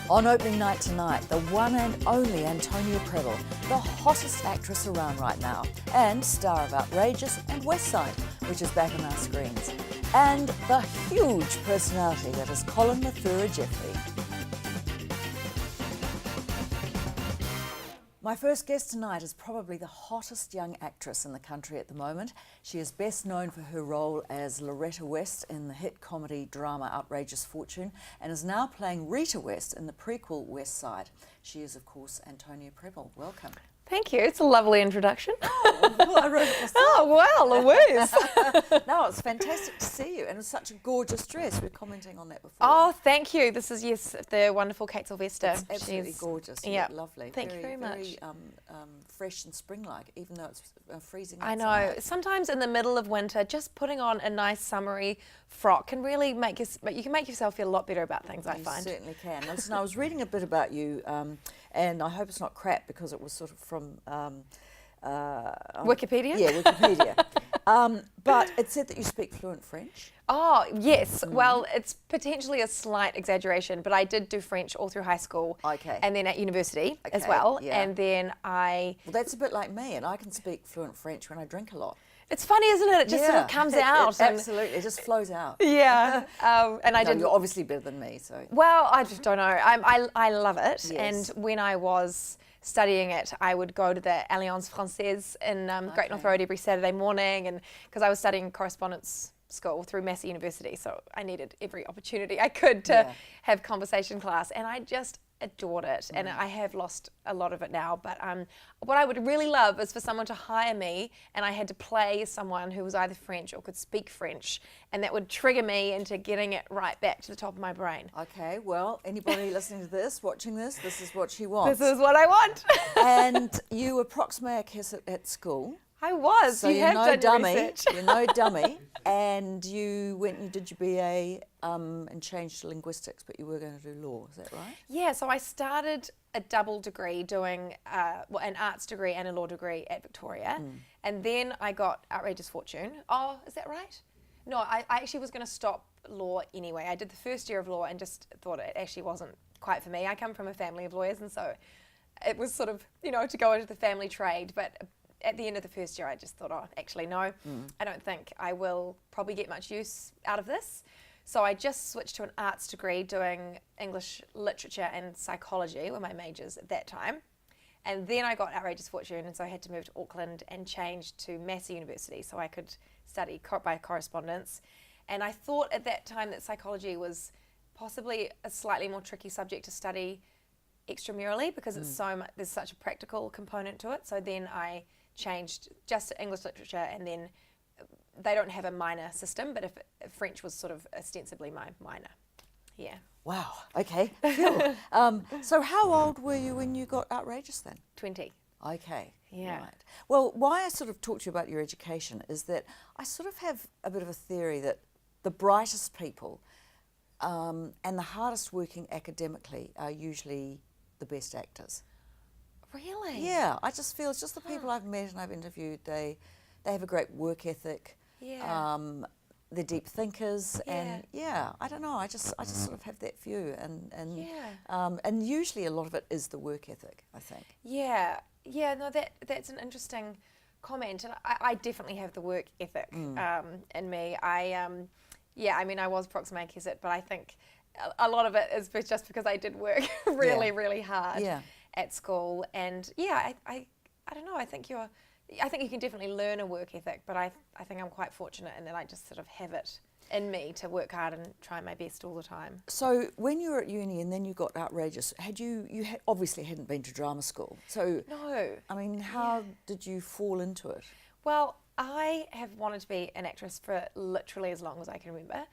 On opening night tonight, the one and only Antonia Preble, the hottest actress around right now, and star of Outrageous and West Side, which is back on our screens, and the huge personality that is Colin Mathura-Jeffrey. My first guest tonight is probably the hottest young actress in the country at the moment. She is best known for her role as Loretta West in the hit comedy drama Outrageous Fortune, and is now playing Rita West in the prequel West Side. She is, of course, Antonia Preble. Welcome. Thank you. It's a lovely introduction. Well, I wrote it myself. Oh, wow, Louise. No, it's fantastic to see you, and it's such a gorgeous dress. We were commenting on that before. Oh, thank you. This is, yes, the wonderful Kate Sylvester. It's absolutely gorgeous. You yeah, look lovely. Thank you very much. Very fresh and spring-like, even though it's freezing I outside. know. Sometimes in the middle of winter, just putting on a nice summery frock can really make you can make yourself feel a lot better about things, I find. You certainly can. Listen, I was reading a bit about you, and I hope it's not crap because it was sort of from Wikipedia? Yeah, Wikipedia. But it said that you speak fluent French. Oh, yes. Well, it's potentially a slight exaggeration, but I did do French all through high school. Okay. And then at university as Okay, well. yeah. And then Well, that's a bit like me, and I can speak fluent French when I drink a lot. it's funny, isn't it? It just sort of comes out. And Absolutely, it just flows out. yeah. And I No, did. you're obviously better than me, so. Well, I just don't know. I love it. Yes. And when I was studying it, I would go to the Alliance Française in Great North Road every Saturday morning, and because I was studying correspondence school through Massey University, so I needed every opportunity I could to have conversation class, and I just adored it. And I have lost a lot of it now, but what I would really love is for someone to hire me and I had to play someone who was either French or could speak French, and that would trigger me into getting it right back to the top of my brain. Okay, well, anybody listening to this, watching this, this is what she wants. This is what I want. And you were prox mea at school. I was. So you you're have no done dummy. research. You're no dummy. And you went and did your BA and changed to linguistics, but you were going to do law. Is that right? Yeah, so I started a double degree doing an arts degree and a law degree at Victoria. And then I got Outrageous Fortune. Oh, is that right? No, I actually was going to stop law anyway. I did the first year of law and just thought it actually wasn't quite for me. I come from a family of lawyers, and so it was sort of, to go into the family trade. But at the end of the first year, I just thought, oh, actually, no, I don't think I will probably get much use out of this. So I just switched to an arts degree doing English literature and psychology were my majors at that time. And then I got Outrageous Fortune, and so I had to move to Auckland and change to Massey University so I could study by correspondence. And I thought at that time that psychology was possibly a slightly more tricky subject to study extramurally because it's there's such a practical component to it. So then I changed just to English literature, and then they don't have a minor system, but if French was sort of ostensibly my minor. Yeah. Wow. Okay. Cool. So how old were you when you got Outrageous then? 20. Okay. Yeah. Right. Well, why I sort of talked to you about your education is that I sort of have a bit of a theory that the brightest people and the hardest working academically are usually the best actors. Really? Yeah, I just feel it's just the people I've met and I've interviewed, they have a great work ethic. Yeah. They're deep thinkers, Yeah. and I don't know. I just sort of have that view, and Yeah. and usually a lot of it is the work ethic, I think. Yeah. Yeah, no, that's an interesting comment, and I definitely have the work ethic in me. I was prox mea but I think a lot of it is just because I did work really hard at school, and I don't know. I think you can definitely learn a work ethic, but I think I'm quite fortunate in that I just sort of have it in me to work hard and try my best all the time. So when you were at uni and then you got Outrageous, you obviously hadn't been to drama school. So No. I mean, how did you fall into it? Well, I have wanted to be an actress for literally as long as I can remember,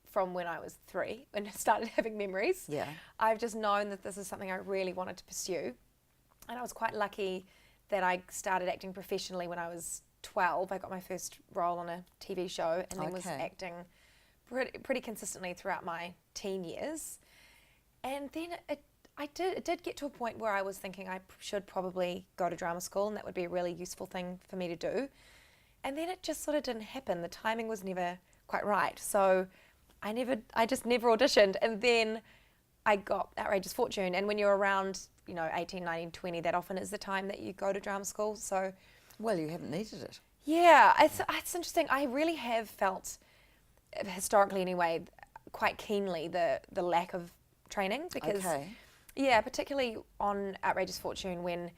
from when I was 3, when I started having memories. Yeah. I've just known that this is something I really wanted to pursue. And I was quite lucky that I started acting professionally when I was 12. I got my first role on a TV show and then was acting pretty consistently throughout my teen years. And then it did get to a point where I was thinking I should probably go to drama school, and that would be a really useful thing for me to do. And then it just sort of didn't happen. The timing was never quite right. So I just never auditioned. And then I got Outrageous Fortune. And when you're around, 18, 19, 20, that often is the time that you go to drama school. So, Well, you haven't needed it. yeah, it's interesting. I really have felt, historically anyway, quite keenly the lack of training because, Okay. yeah, particularly on Outrageous Fortune when,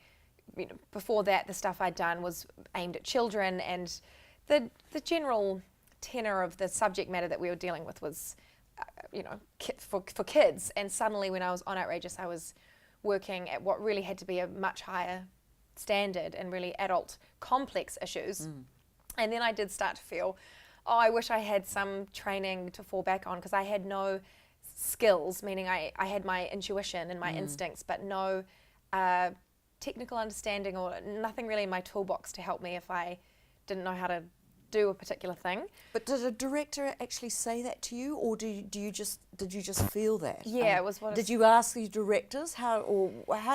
before that the stuff I'd done was aimed at children, and the general tenor of the subject matter that we were dealing with was, for kids. And suddenly when I was on Outrageous, I was working at what really had to be a much higher standard and really adult complex issues. And then I did start to feel, oh, I wish I had some training to fall back on, because I had no skills, meaning I had my intuition and my instincts, but no technical understanding or nothing really in my toolbox to help me if I didn't know how to do a particular thing. But did a director actually say that to you, or did you just feel that? Yeah, it was what. Did you ask the directors how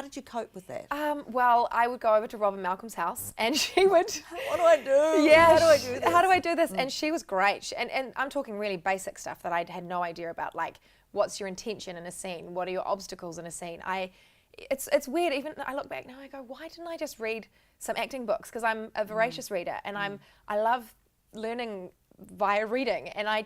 did you cope with that? Well, I would go over to Robin Malcolm's house, and she would. What do I do? Yeah, How do I do this? How do I do this? And she was great. And I'm talking really basic stuff that I had no idea about, like what's your intention in a scene? What are your obstacles in a scene? It's weird. Even I look back now, I go, why didn't I just read some acting books? Because I'm a voracious reader, and I love learning via reading, and it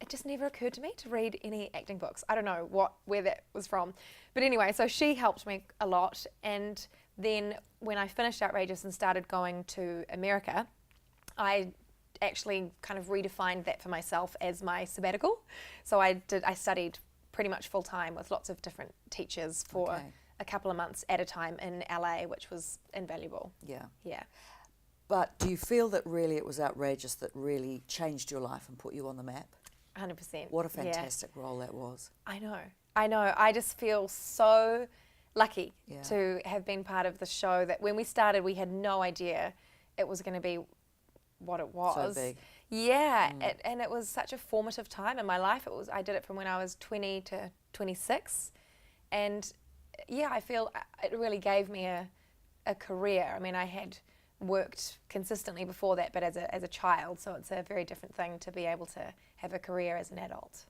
just never occurred to me to read any acting books. I don't know where that was from, but anyway, so she helped me a lot. And then when I finished Outrageous and started going to America, I actually kind of redefined that for myself as my sabbatical. So I studied pretty much full time with lots of different teachers for Okay. a couple of months at a time in LA, which was invaluable. Yeah. Yeah. But do you feel that really it was Outrageous that really changed your life and put you on the map? 100%. What a Yeah. fantastic role that was. I know. I just feel so lucky Yeah. to have been part of the show that when we started, we had no idea it was going to be what it was. So big. Yeah, and it was such a formative time in my life. I did it from when I was 20 to 26. And yeah, I feel it really gave me a career. I mean, I had worked consistently before that, but as a child, so it's a very different thing to be able to have a career as an adult.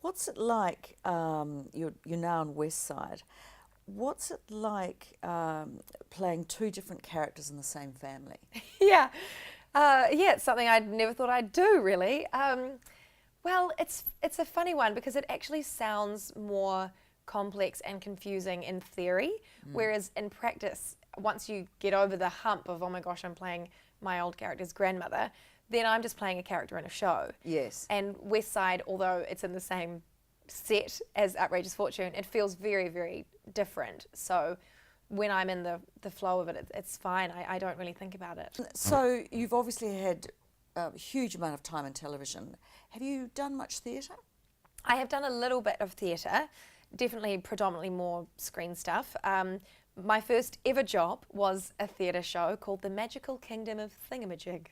What's it like? You're now on West Side. What's it like playing two different characters in the same family? Yeah, it's something I never thought I'd do, really. Well, it's a funny one because it actually sounds more complex and confusing in theory, whereas in practice, once you get over the hump of, oh my gosh, I'm playing my old character's grandmother, then I'm just playing a character in a show. Yes. And West Side, although it's in the same set as Outrageous Fortune, it feels very, very different. So when I'm in the flow of it, it's fine. I don't really think about it. So you've obviously had a huge amount of time in television. Have you done much theatre? I have done a little bit of theatre, definitely predominantly more screen stuff. My first ever job was a theatre show called The Magical Kingdom of Thingamajig.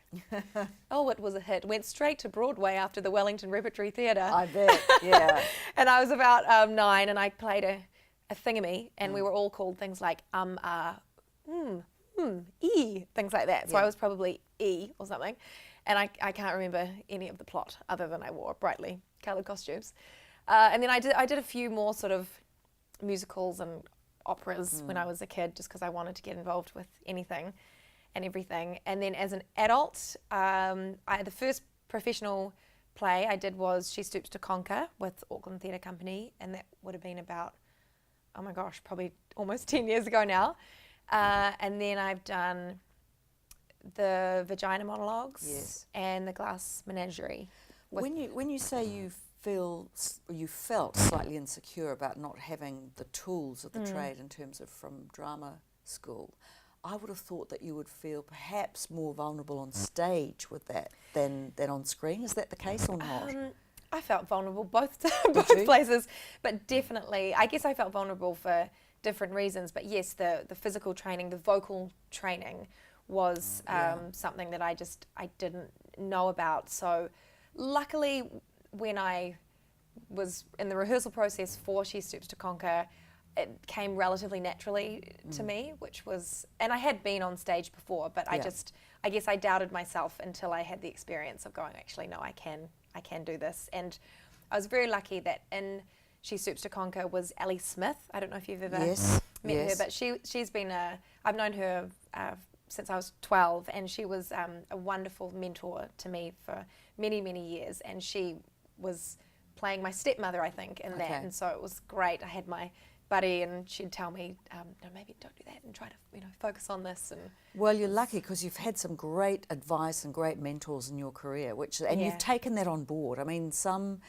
Oh, it was a hit. Went straight to Broadway after the Wellington Repertory Theatre. I bet, yeah. And I was about 9, and I played a thingamy, and we were all called things like E, things like that. So I was probably E or something. And I can't remember any of the plot other than I wore brightly coloured costumes. And then I did a few more sort of musicals and operas when I was a kid, just because I wanted to get involved with anything and everything. And then as an adult, the first professional play I did was She Stoops to Conquer with Auckland Theatre Company, and that would have been about, oh my gosh, probably almost 10 years ago now. And then I've done the Vagina Monologues Yes. and the Glass Menagerie. When you say you felt slightly insecure about not having the tools of the trade in terms of from drama school, I would have thought that you would feel perhaps more vulnerable on stage with that than on screen. Is that the case or not? I felt vulnerable both you? places, but definitely, I guess I felt vulnerable for different reasons. But yes, the physical training, the vocal training was something that I didn't know about. So luckily, when I was in the rehearsal process for She Stoops to Conquer, it came relatively naturally to me, which was, and I had been on stage before, but I guess I doubted myself until I had the experience of going, actually, no, I can do this. And I was very lucky that in She Soups to Conquer was Ellie Smith. I don't know if you've ever Yes, met yes. her, but she's been I've known her since I was 12, and she was a wonderful mentor to me for many, many years, and she was playing my stepmother, I think, in that, Okay. and so it was great. I had my buddy, and she'd tell me, no, maybe don't do that, and try to, focus on this. And Well, you're lucky because you've had some great advice and great mentors in your career, and Yeah. you've taken that on board. I mean, some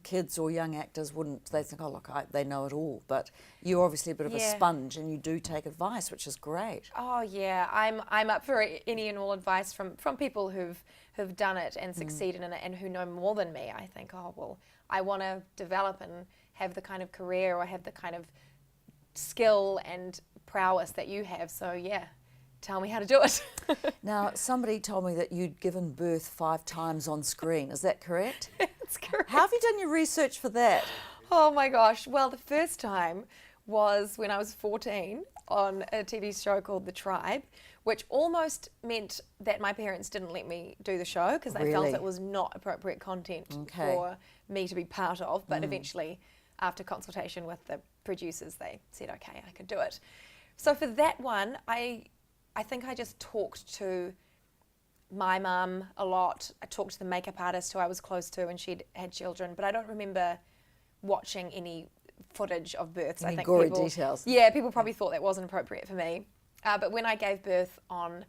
kids or young actors wouldn't. They think, oh, look, they know it all. But you're obviously a bit of a Yeah. sponge, and you do take advice, which is great. oh yeah, I'm up for any and all advice from people who've done it and succeeded in it, and who know more than me. I think, oh well, I want to develop and have the kind of career or have the kind of skill and prowess that you have. So yeah, tell me how to do it. Now, somebody told me that you'd given birth 5 times on screen. Is that correct? That's correct. How have you done your research for that? Oh my gosh. Well, the first time was when I was 14 on a TV show called The Tribe, which almost meant that my parents didn't let me do the show because they felt Really? it was not appropriate content Okay. for me to be part of. But eventually, after consultation with the producers, they said, okay, I could do it. So for that one, I think I just talked to my mum a lot. I talked to the makeup artist who I was close to, and she'd had children, but I don't remember watching any footage of births. Any I think gory people, details? Yeah, people probably thought that wasn't appropriate for me. But when I gave birth on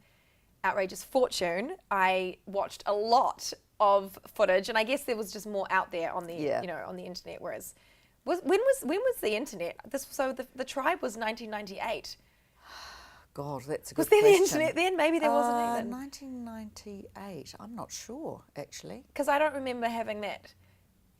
Outrageous Fortune, I watched a lot of footage, and I guess there was just more out there on the Yeah. on the internet. Whereas, when was the internet? The Tribe was 1998. God, that's a good Was there the question. internet then? Maybe there wasn't even. 1998. I'm not sure, actually. Because I don't remember having that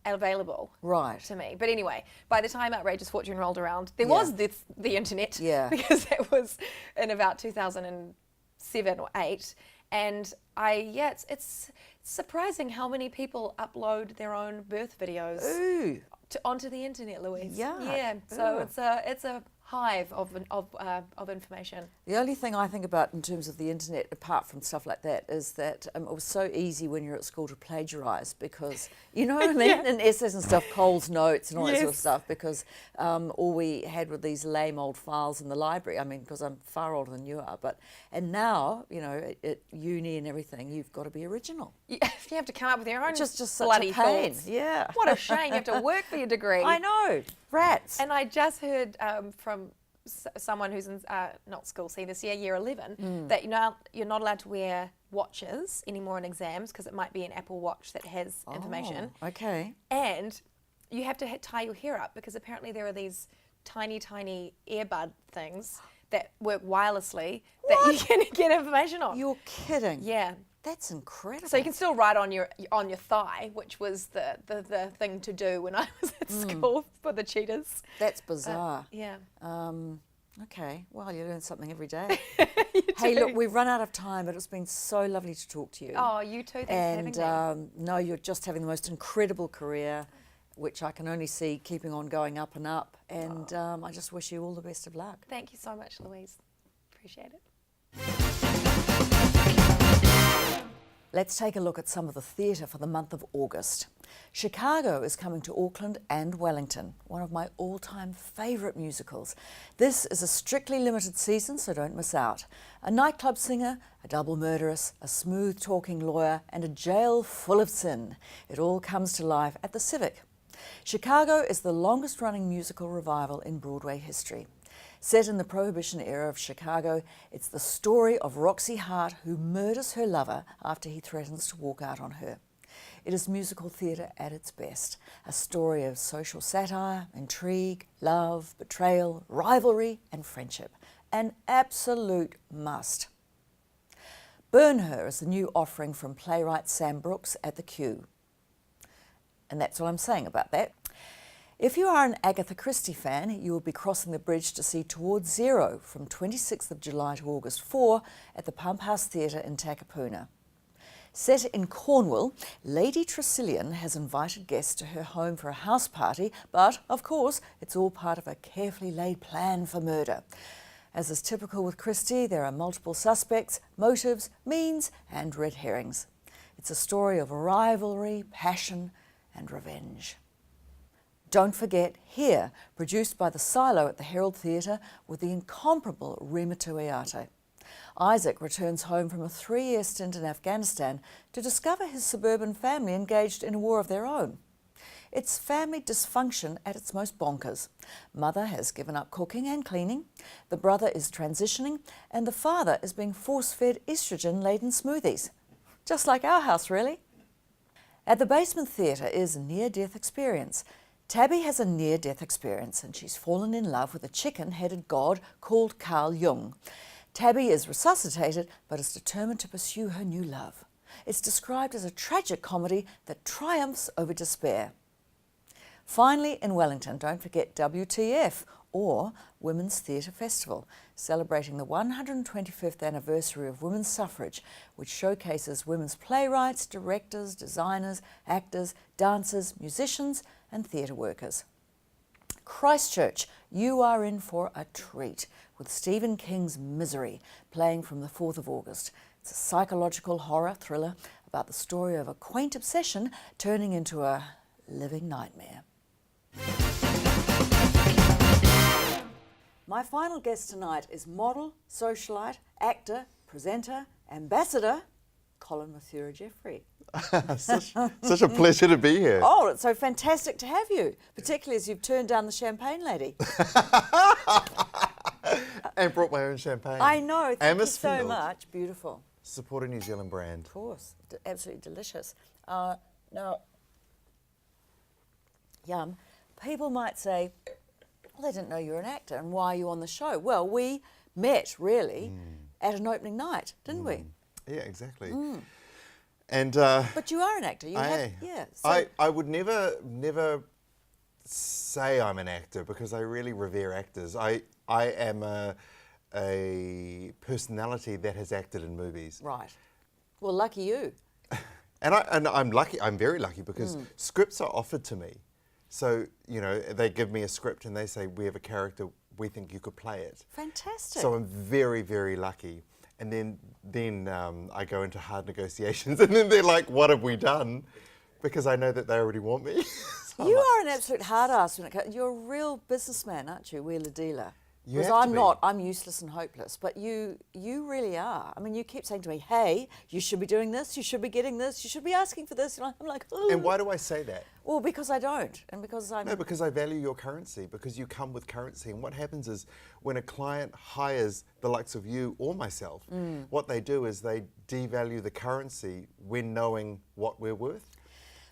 available Right. to me. But anyway, by the time Outrageous Fortune rolled around, there Yeah. was the internet. Yeah. Because that was in about 2007 or 8. And it's surprising how many people upload their own birth videos Ooh. onto the internet, Louise. Yuck. Yeah. So Ugh. it's a hive of information. The only thing I think about in terms of the internet, apart from stuff like that, is that it was so easy when you're at school to plagiarise because, you know what I mean? Yeah. In essays and stuff, Cole's notes and all that sort of Yes. stuff, because all we had were these lame old files in the library. I mean, because I'm far older than you are, and now, at uni and everything, you've got to be original. You have to come up with your own Just such bloody a pain. thoughts. Yeah. What a shame. You have to work for your degree. I know. Rats. And I just heard from someone who's in not school C this year, year 11, that you're not allowed to wear watches anymore in exams because it might be an Apple Watch that has information. Oh, okay. And you have to tie your hair up because apparently there are these tiny, tiny earbud things that work wirelessly that you can get information on. You're kidding. Yeah. That's incredible. So you can still write on your thigh, which was the thing to do when I was at school for the cheaters. That's bizarre. Yeah. Okay, well, you learn something every day. Hey, look, we've run out of time, but it's been so lovely to talk to you. Oh, you too. Thanks for having me. No, you're just having the most incredible career, which I can only see keeping on going up and up. And I just wish you all the best of luck. Thank you so much, Louise. Appreciate it. Let's take a look at some of the theatre for the month of August. Chicago is coming to Auckland and Wellington, one of my all-time favourite musicals. This is a strictly limited season, so don't miss out. A nightclub singer, a double murderess, a smooth-talking lawyer, and a jail full of sin. It all comes to life at the Civic. Chicago is the longest-running musical revival in Broadway history. Set in the Prohibition era of Chicago, it's the story of Roxy Hart who murders her lover after he threatens to walk out on her. It is musical theatre at its best, a story of social satire, intrigue, love, betrayal, rivalry and friendship. An absolute must. Burn Her is the new offering from playwright Sam Brooks at the Q. And that's all I'm saying about that. If you are an Agatha Christie fan, you will be crossing the bridge to see Towards Zero from 26th of July to August 4 at the Pump House Theatre in Takapuna. Set in Cornwall, Lady Tressilian has invited guests to her home for a house party, but, of course, it's all part of a carefully laid plan for murder. As is typical with Christie, there are multiple suspects, motives, means and red herrings. It's a story of rivalry, passion and revenge. Don't forget Here, produced by the Silo at the Herald Theatre with the incomparable Rema Tuiate. Isaac returns home from a 3-year stint in Afghanistan to discover his suburban family engaged in a war of their own. It's family dysfunction at its most bonkers. Mother has given up cooking and cleaning, the brother is transitioning, and the father is being force-fed estrogen-laden smoothies. Just like our house, really. At the Basement Theatre is Near-Death Experience. Tabby has a near-death experience and she's fallen in love with a chicken-headed god called Carl Jung. Tabby is resuscitated but is determined to pursue her new love. It's described as a tragic comedy that triumphs over despair. Finally, in Wellington, don't forget WTF, or Women's Theatre Festival, celebrating the 125th anniversary of women's suffrage, which showcases women's playwrights, directors, designers, actors, dancers, musicians and theatre workers. Christchurch, you are in for a treat with Stephen King's Misery, playing from the 4th of August. It's a psychological horror thriller about the story of a quaint obsession turning into a living nightmare. My final guest tonight is model, socialite, actor, presenter, ambassador, Colin Mathura-Jeffrey. Such a pleasure to be here. Oh, it's so fantastic to have you, particularly as you've turned down the champagne lady. And brought my own champagne. I know, thank you so Amersfield. much. Beautiful. Support a New Zealand brand. Of course, absolutely delicious. Now, yum. People might say, well, they didn't know you were an actor, and why are you on the show? Well, we met, really, at an opening night, didn't we? Yeah, exactly. And But you are an actor. You have, I, yeah. So, I would never say I'm an actor because I really revere actors. I am a personality that has acted in movies. right. Well, lucky you. And I'm lucky. I'm very lucky because scripts are offered to me. So, you know, they give me a script and they say, we have a character, we think you could play it. Fantastic. So I'm very, very lucky. And then I go into hard negotiations and then they're like, what have we done? Because I know that they already want me. So I'm You like, are an absolute hard ass when it comes. You're a real businessman, aren't you, wheeler dealer? You Because have to I'm be. not. I'm useless and hopeless. But you really are. I mean, you keep saying to me, "Hey, you should be doing this. You should be getting this. You should be asking for this." And I'm like, "Oh." And why do I say that? Well, because I don't, and because I'm. No, because I value your currency, because you come with currency. And what happens is when a client hires the likes of you or myself, what they do is they devalue the currency when knowing what we're worth.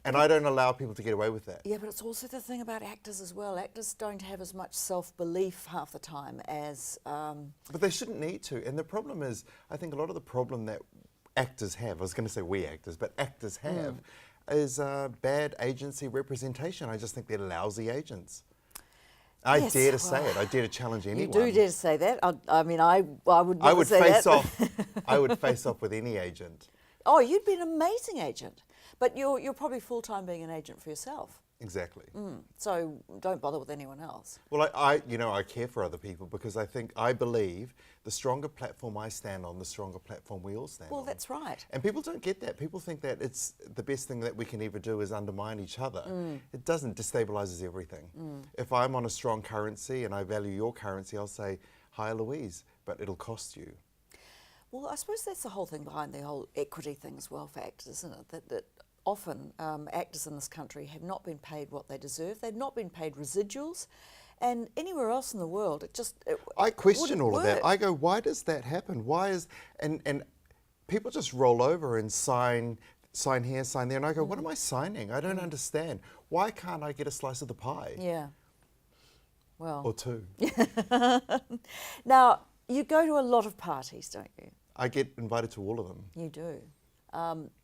And I don't allow people to get away with that. Yeah, but it's also the thing about actors as well. Actors don't have as much self-belief half the time as. But they shouldn't need to. And the problem is, I think a lot of the problem that actors have, I was going to say we actors, but actors have, is bad agency representation. I just think they're lousy agents. I Yes, dare to say well, it. I dare to challenge anyone. You do dare to say that. I mean, I would never I would say face that. off. I would face off with any agent. Oh, you'd be an amazing agent. But you're probably full-time being an agent for yourself. Exactly. So don't bother with anyone else. Well, I care for other people because I believe the stronger platform I stand on, the stronger platform we all stand on. Well, that's right. And people don't get that. People think that it's the best thing that we can ever do is undermine each other. It doesn't. Destabilizes everything. If I'm on a strong currency and I value your currency, I'll say, hi, Louise, but it'll cost you. Well, I suppose that's the whole thing behind the whole equity thing as well for actors, isn't it? That often actors in this country have not been paid what they deserve. They've not been paid residuals. And anywhere else in the world, I question wouldn't all of that. work. I go, why does that happen? Why is and people just roll over and sign here, sign there, and I go, what am I signing? I don't understand. Why can't I get a slice of the pie? Yeah. Well. Or two. Now, you go to a lot of parties, don't you? I get invited to all of them. You do.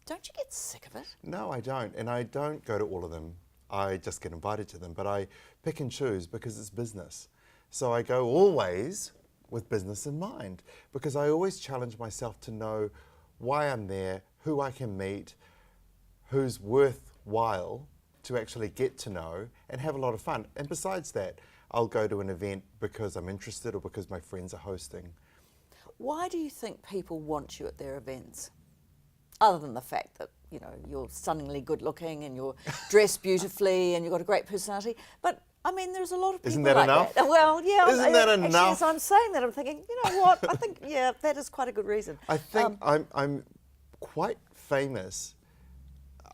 Don't you get sick of it? No, I don't. And I don't go to all of them. I just get invited to them. But I pick and choose because it's business. So I go always with business in mind because I always challenge myself to know why I'm there, who I can meet, who's worthwhile to actually get to know and have a lot of fun. And besides that, I'll go to an event because I'm interested or because my friends are hosting. Why do you think people want you at their events? other than the fact that, you know, you're stunningly good looking and you're dressed beautifully and you've got a great personality. But I mean, there's a lot of people Isn't that like enough? that. Well, yeah. Isn't that actually, enough? as I'm saying that, I'm thinking, you know what? I think, yeah, that is quite a good reason. I think I'm quite famous,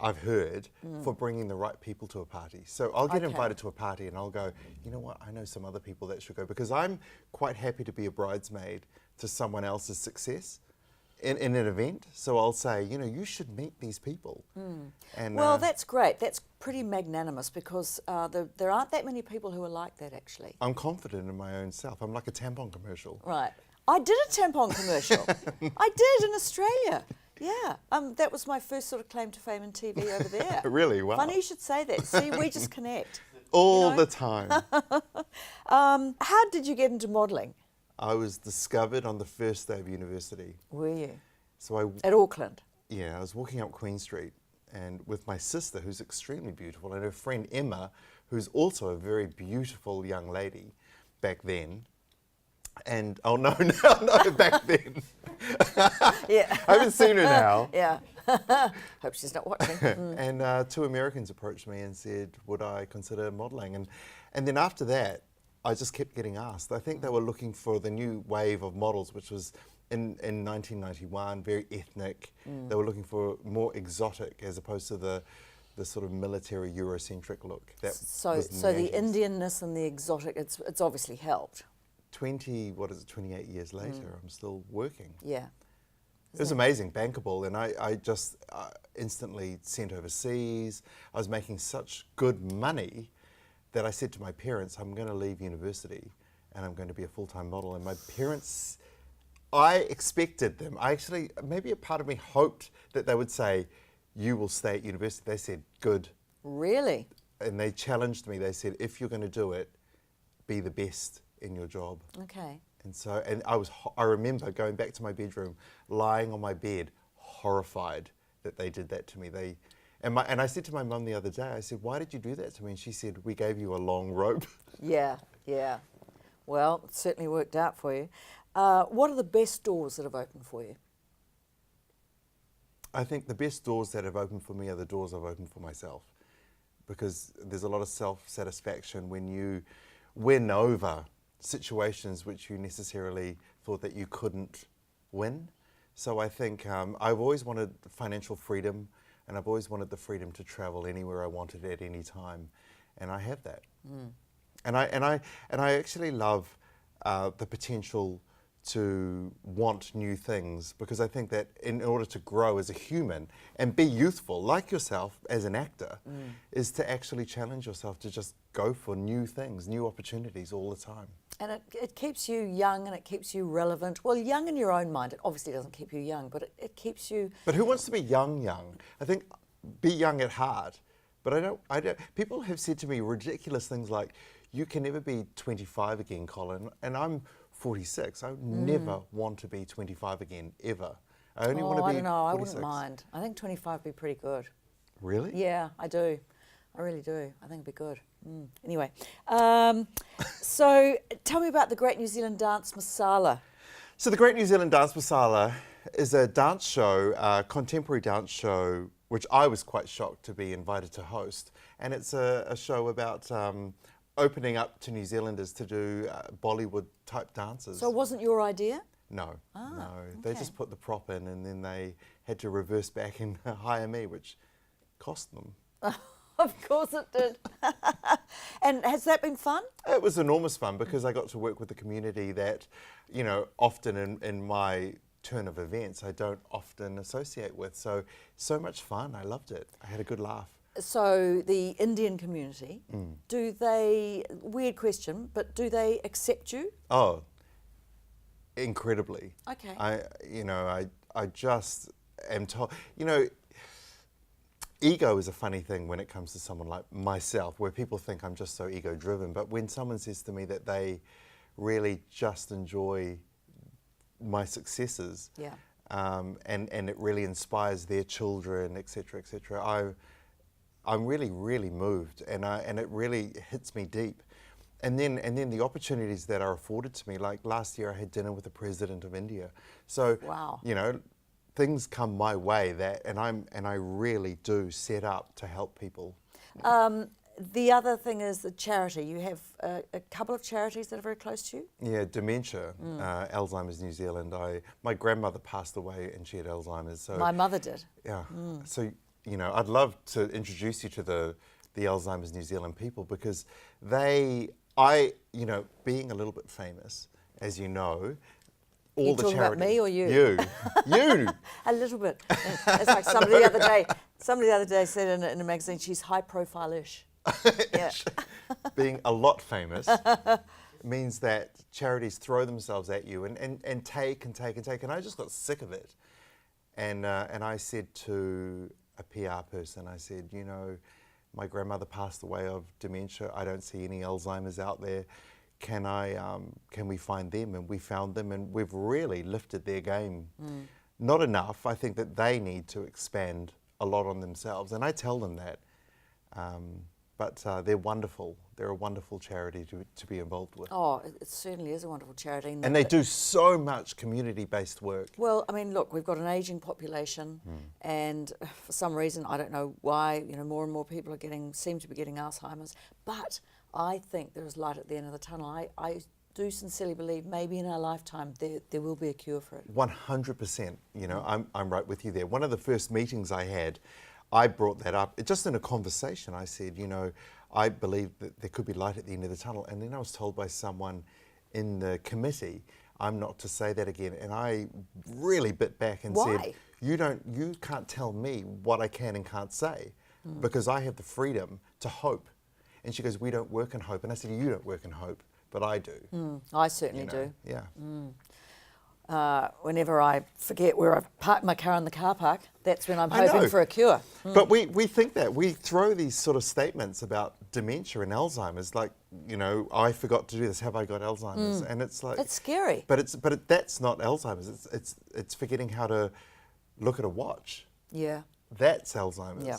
I've heard, for bringing the right people to a party. So I'll get Okay. invited to a party and I'll go, you know what, I know some other people that should go, because I'm quite happy to be a bridesmaid to someone else's success in an event. So I'll say, you know, you should meet these people. And Well, that's great. That's pretty magnanimous because there aren't that many people who are like that, actually. I'm confident in my own self. I'm like a tampon commercial. Right. I did a tampon commercial. I did in Australia. Yeah. That was my first sort of claim to fame in TV over there. Really? Wow. Funny you should say that. See, we just connect. All you know? the time. How did you get into modelling? I was discovered on the first day of university. Were you? So At Auckland? I was walking up Queen Street and with my sister, who's extremely beautiful, and her friend Emma, who's also a very beautiful young lady back then. And, oh no, no, back then. Yeah. I haven't seen her now. Yeah. Hope she's not watching. And 2 Americans approached me and said, would I consider modelling? And then after that, I just kept getting asked. I think they were looking for the new wave of models, which was in 1991, very ethnic. They were looking for more exotic as opposed to the sort of military Eurocentric look. That So was in the 80s. Indianness and the exotic, it's obviously helped. 28 years later, I'm still working. Yeah. It was amazing, bankable, and I just instantly sent overseas. I was making such good money that I said to my parents, I'm going to leave university and I'm going to be a full-time model. And my parents, I expected them, maybe a part of me hoped that they would say, you will stay at university. They said, good. Really? And they challenged me. They said, if you're going to do it, be the best in your job. Okay. And so, I remember going back to my bedroom, lying on my bed, horrified that they did that to me. And I said to my mum the other day, I said, why did you do that to me? And she said, we gave you a long rope. Yeah, yeah. Well, it certainly worked out for you. What are the best doors that have opened for you? I think the best doors that have opened for me are the doors I've opened for myself, because there's a lot of self-satisfaction when you win over situations which you necessarily thought that you couldn't win. So I think I've always wanted financial freedom, and I've always wanted the freedom to travel anywhere I wanted at any time, and I have that. And I actually love the potential to want new things, because I think that in order to grow as a human and be youthful like yourself as an actor is to actually challenge yourself to just go for new things, new opportunities all the time. And it keeps you young and it keeps you relevant. Well, young in your own mind. It obviously doesn't keep you young, but it keeps you... But who wants to be young? I think be young at heart. But I don't. People have said to me ridiculous things like, you can never be 25 again, Colin. And I'm 46. I would never want to be 25 again, ever. I only want to be I don't know. 46. I wouldn't mind. I think 25 would be pretty good. Really? Yeah, I do. I really do. I think it'd be good. Anyway, so tell me about the Great New Zealand Dance Masala. So the Great New Zealand Dance Masala is a dance show, a contemporary dance show, which I was quite shocked to be invited to host. And it's a show about opening up to New Zealanders to do Bollywood type dances. So it wasn't your idea? No, no. They okay. just put the prop in and then they had to reverse back and hire me, which cost them. Of course it did. And has that been fun? It was enormous fun because I got to work with the community that, you know, often in my turn of events I don't often associate with. So much fun. I loved it. I had a good laugh. So the Indian community, do they, weird question, but do they accept you? Oh, incredibly. Okay. I just am told, ego is a funny thing when it comes to someone like myself, where people think I'm just so ego driven. But when someone says to me that they really just enjoy my successes, Yeah. and it really inspires their children, etc., etc., I'm really, really moved, and it really hits me deep. And then the opportunities that are afforded to me, like last year I had dinner with the President of India. So, Wow. things come my way and I really do set up to help people. The other thing is the charity. You have a couple of charities that are very close to you. Yeah, dementia, Alzheimer's New Zealand. My grandmother passed away and she had Alzheimer's. So My mother did. yeah, so I'd love to introduce you to the Alzheimer's New Zealand people, because being a little bit famous, as you know, all You the talking about charity. me or you? You. A little bit. It's like somebody the other day said in a magazine, she's high profile-ish. Yeah. Being a lot famous means that charities throw themselves at you and take and take and take. And I just got sick of it. And I said to a PR person, I said, my grandmother passed away of dementia. I don't see any Alzheimer's out there. Can we find them? And we found them, and we've really lifted their game. Not enough. I think that they need to expand a lot on themselves, and I tell them that. But they're wonderful. They're a wonderful charity to be involved with. Oh, it certainly is a wonderful charity. And they do so much community-based work. Well, I mean, look, we've got an ageing population, and for some reason, I don't know why, more and more people seem to be getting Alzheimer's. But I think there is light at the end of the tunnel. I do sincerely believe maybe in our lifetime there will be a cure for it. 100%. I'm right with you there. One of the first meetings I had, I brought that up just in a conversation. I said, I believe that there could be light at the end of the tunnel. And then I was told by someone in the committee, I'm not to say that again. And I really bit back and Why? said, you can't tell me what I can and can't say, because I have the freedom to hope. And she goes, we don't work in hope. And I said, you don't work in hope, but I do. I certainly do. Yeah. Whenever I forget where I've parked my car in the car park, that's when I'm I hoping know. for a cure. But we think that. We throw these sort of statements about dementia and Alzheimer's, like, I forgot to do this, have I got Alzheimer's? And it's like... It's scary. But that's not Alzheimer's. It's forgetting how to look at a watch. Yeah. That's Alzheimer's. Yeah.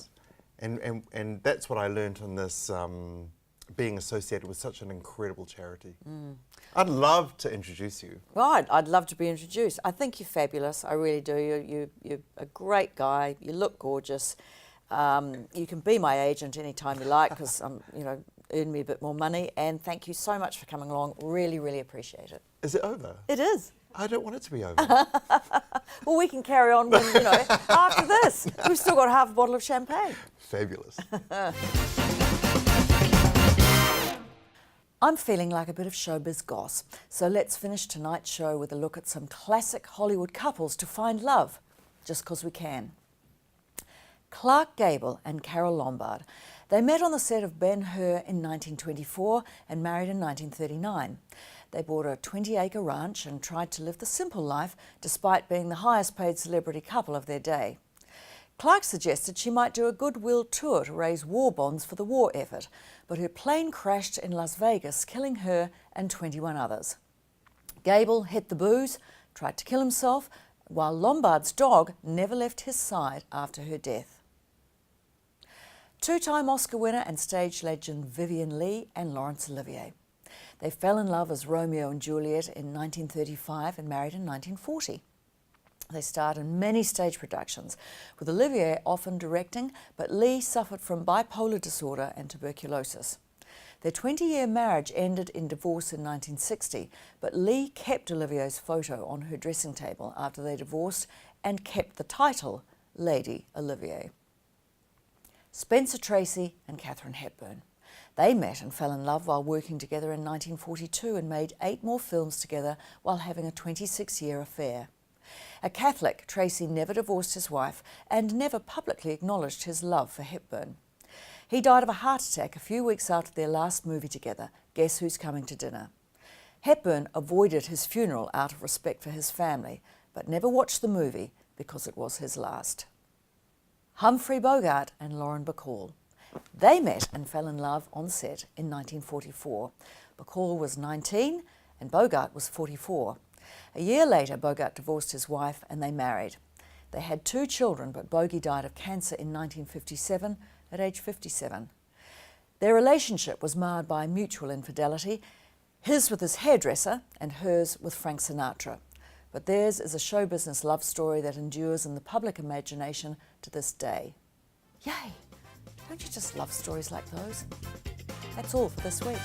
And that's what I learned in this, being associated with such an incredible charity. I'd love to introduce you. Right, I'd love to be introduced. I think you're fabulous. I really do. You're a great guy. You look gorgeous. You can be my agent anytime you like, because earn me a bit more money. And thank you so much for coming along. Really, really appreciate it. Is it over? It is. I don't want it to be over. Well, we can carry on when, after this. We've still got half a bottle of champagne. Fabulous. I'm feeling like a bit of showbiz goss, so let's finish tonight's show with a look at some classic Hollywood couples to find love, just 'cause we can. Clark Gable and Carole Lombard. They met on the set of Ben-Hur in 1924 and married in 1939. They bought a 20-acre ranch and tried to live the simple life despite being the highest paid celebrity couple of their day. Clark suggested she might do a goodwill tour to raise war bonds for the war effort, but her plane crashed in Las Vegas, killing her and 21 others. Gable hit the booze, tried to kill himself, while Lombard's dog never left his side after her death. Two-time Oscar winner and stage legend Vivien Leigh and Laurence Olivier. They fell in love as Romeo and Juliet in 1935 and married in 1940. They starred in many stage productions, with Olivier often directing, but Leigh suffered from bipolar disorder and tuberculosis. Their 20-year marriage ended in divorce in 1960, but Leigh kept Olivier's photo on her dressing table after they divorced and kept the title Lady Olivier. Spencer Tracy and Katharine Hepburn. They met and fell in love while working together in 1942 and made 8 more films together while having a 26-year affair. A Catholic, Tracy never divorced his wife and never publicly acknowledged his love for Hepburn. He died of a heart attack a few weeks after their last movie together, Guess Who's Coming to Dinner. Hepburn avoided his funeral out of respect for his family, but never watched the movie because it was his last. Humphrey Bogart and Lauren Bacall. They met and fell in love on set in 1944. Bacall was 19 and Bogart was 44. A year later, Bogart divorced his wife and they married. They had 2 children, but Bogey died of cancer in 1957 at age 57. Their relationship was marred by mutual infidelity, his with his hairdresser and hers with Frank Sinatra. but theirs is a show business love story that endures in the public imagination to this day. Yay! Don't you just love stories like those? That's all for this week.